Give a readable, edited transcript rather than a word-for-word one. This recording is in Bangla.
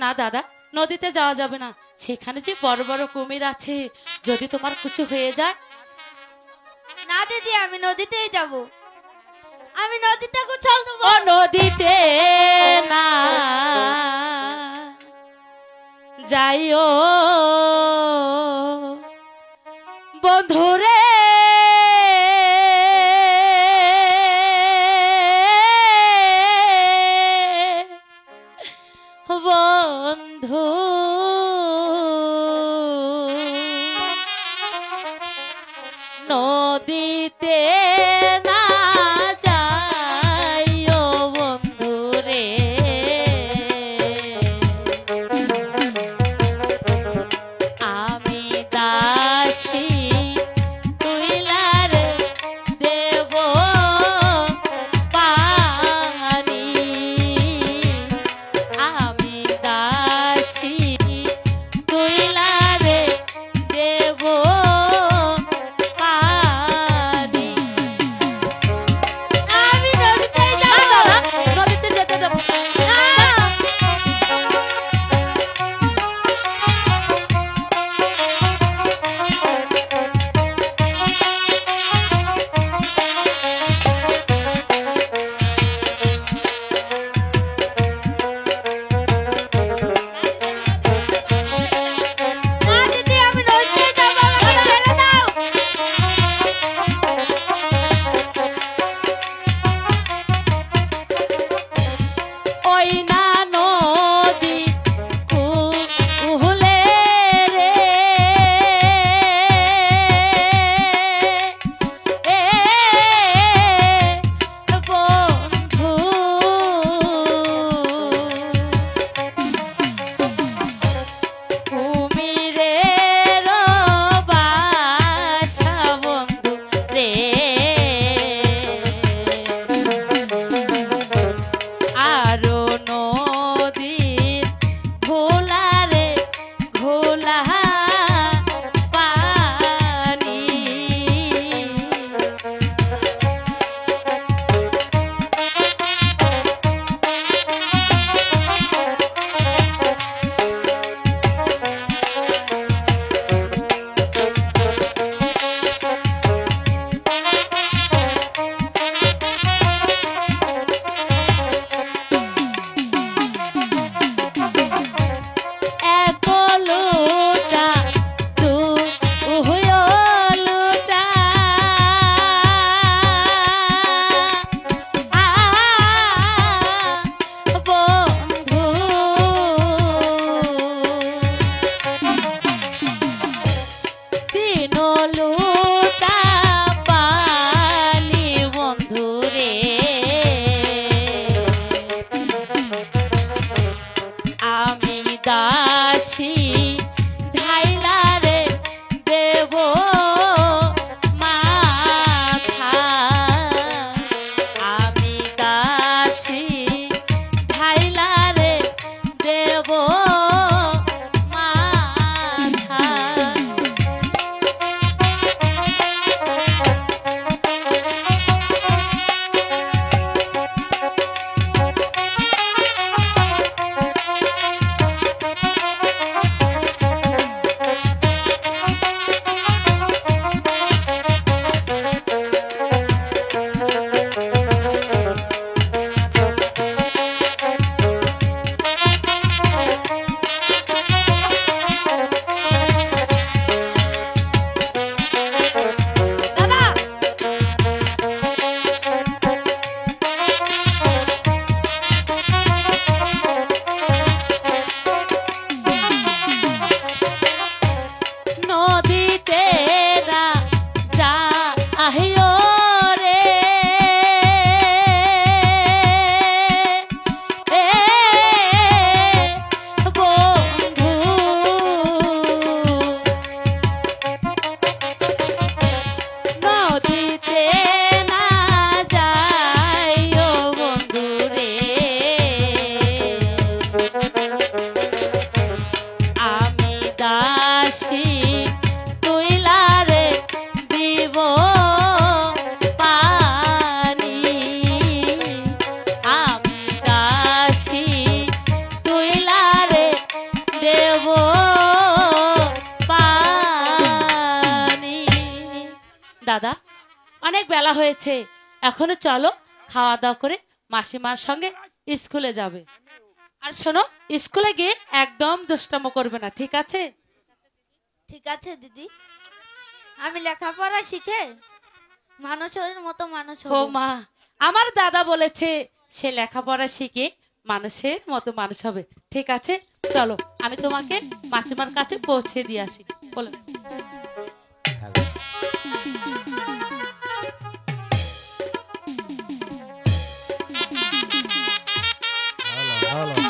না দাদা, নদীতে যাওয়া যাবে না, সেখানে যে বড় বড় কুমির আছে, যদি তোমার কিছু হয়ে যায়। না দিদি, আমি নদীতেই যাব। আমি নদীতে গোসল দেবো। ও নদীতে না যাইও বন্ধুরে, বন্ধু নদীতে না যাইও বন্ধু বেলা হয়েছে, এখনো চলো খাওয়া দাওয়া করে মাসিমার সঙ্গে স্কুলে যাবে। আর শোনো, স্কুলে গিয়ে একদম দুষ্টামো করবে না, ঠিক আছে? ঠিক আছে দিদি, আমি লেখাপড়া শিখে মানুষের মতো মানুষ ও হব। মা, আমার দাদা বলেছে সে লেখাপড়া শিখে মানুষের মতো মানুষ হবে। ঠিক আছে, চলো আমি তোমাকে মাসিমার কাছে পৌঁছে দিয়ে আসি। বলো। Hello hello